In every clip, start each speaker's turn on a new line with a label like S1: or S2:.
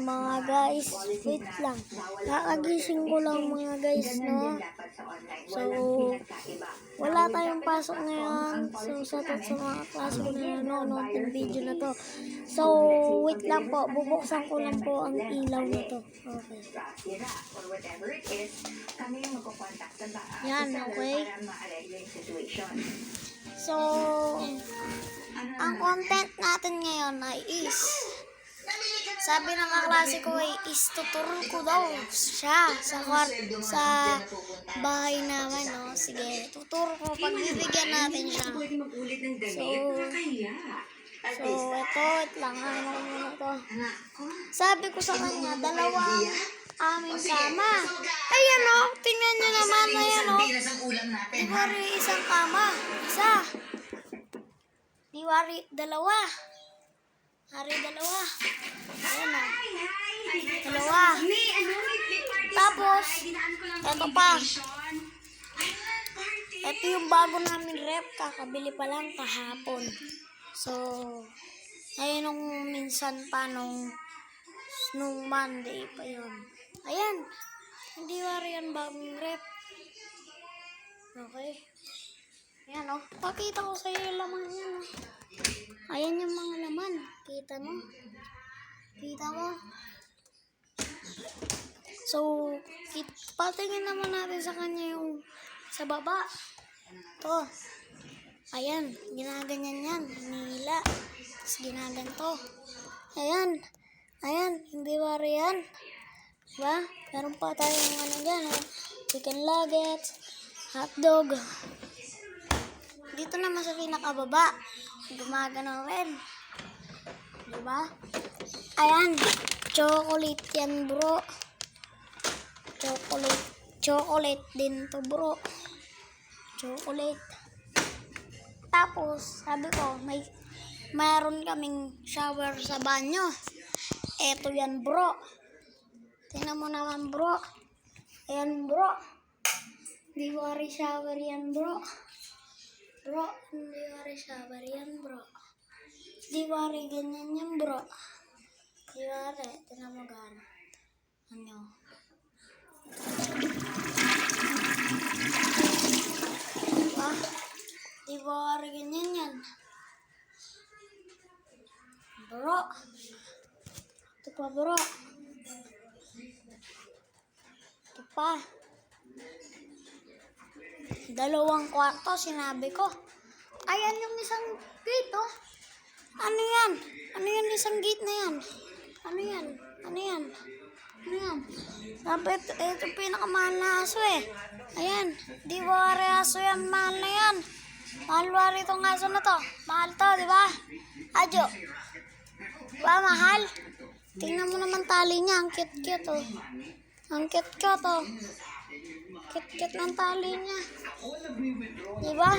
S1: mga guys, wait lang. Kakagising ko lang mga guys, no? So, wala tayong pasok ngayon. So, sa mga klase ko na nanonood ng video na to. So, wait lang po. Bubuksan ko lang po ang ilaw na to. Okay. Yan, okay. So, ang content natin ngayon ay sabi ng kaklase ko ay tuturo ko daw siya sa bahay namin, no? Sige, tuturo ko, pagbibigyan natin siya. So ito, lang, ano muna to. Sabi ko sa kanya, dalawang aming kama. Ayan, no? Tingnan nyo naman, ayan, no? Diwari isang kama. Isa. Diwari dalawa. Hari dalawa. Ayan, no? Dalawa. Tapos, ito pa. Ito yung bago namin rep. Kakabili pa lang kahapon. So, ayun nung minsan pa nung Monday pa yun. Ayan. Hindi wari yan bagong rep. Okay. Ayan, oh. Pakita ko sa iyo yung laman yan, oh. Ayan yung mga laman. Kita mo? Kita mo? So, patingin naman natin sa kanya yung sa baba. Ito. Ayan. Ginaganyan yan. Nila. Tapos ginaganto. Ayan. Ayan. Hindi wari yan. Diba? Meron pa tayong ano dyan, oh. Chicken nuggets. Hotdog. Dito naman sa pinakababa. Gumagano rin. Diba? Ayan. Chocolate yan, bro. Chocolate din to, bro. Chocolate. Tapos, sabi ko, mayroon kaming shower sa banyo. Eto yan, bro. Tingnan mo naman, bro. Ayan, bro. Di worry shower yan, bro. Bro, hindi worry shower yan, bro. Di worry ganyan yan, bro. Di worry. Tingnan mo gano'n. Ano? Ah, di worry ganyan yan. Bro. Ito pa, bro. Ito pa. Dalawang kwarto, sinabi ko. Ayan yung isang gate, oh. Ano yan? Ano yan isang gate na yan? Ano yan? Ano yan? Ano yan? Sabi, ito pinakamahal na aso, eh. Ayan. Di ba wari aso yan? Mahal na yan. Mahal wari itong aso na to. Mahal to, di ba? Adyo. Diba, mahal? Tingnan mo naman tali niya. Ang cute-cute, oh. Ang cute-cute, oh. Cute-cute ng tali niya. Diba?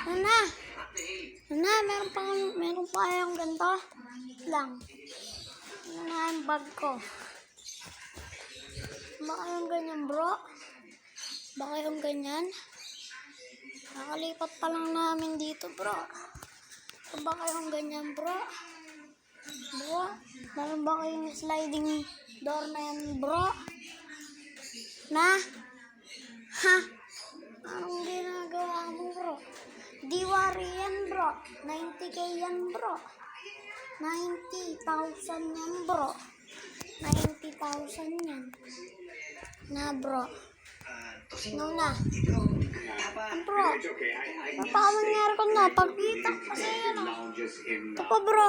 S1: Ano na? Ano na? Meron pa yung ganito. Lang. Ano na yung bag ko? Baka yung ganyan, bro? Baka yung ganyan? Nakalipat pa lang namin dito, bro. Baka yung ganyan, bro? Bro? Meron ba kayong sliding door na yan, bro? Na? Ha? Anong ginagawa mo, bro? Di worry yan, bro. 90K yan, bro. 90,000 yan, bro. 90,000 yan. Na, bro. No na. Bro. Papamangyari ko na. Pagkita ko kasi yan, oh. Ito pa, bro.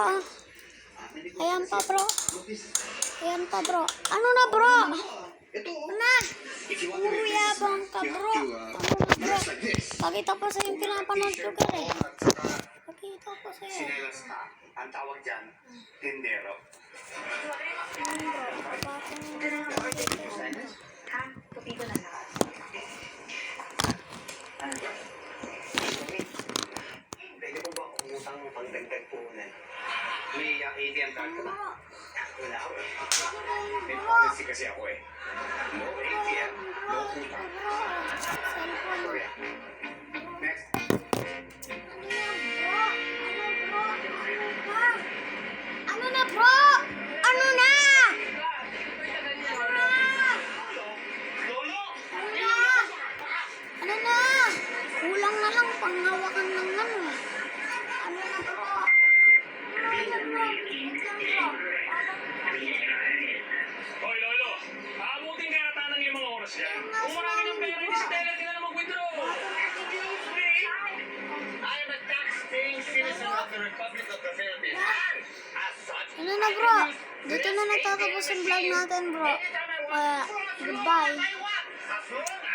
S1: Ayan pa, bro. Ayan pa, bro. Ano na, bro? Na! Uyabang ka, bro. Ano na, bro? Pakita pa sa yung pinapanood ko ka, eh. Pakita pa sa iyo.
S2: Ang tawag dyan, tindero.
S3: Ha? Tupi ko na lang.
S2: Pwede mo ba umutang pang dagdag puhunan? May ATM card ka ba? Wala ako. May policy kasi ako, eh. No ATM, no utang. Sorry. Next.
S1: Ano na, bro? Ano na? na lang panghawakan ng ano. Ano na bro? Ano yan bro? Wait lang bro.
S4: Hoy, Lolo! Aabutin ka yata ng 5 oras yan. Kung marami ng pera, hindi si Teller ka na mag-withdraw.
S2: I am a tax-paying citizen of the Republic of the Philippines. As such,
S1: Ano na bro? Dito na natatapos ang vlog natin bro. Kaya, goodbye.
S2: as long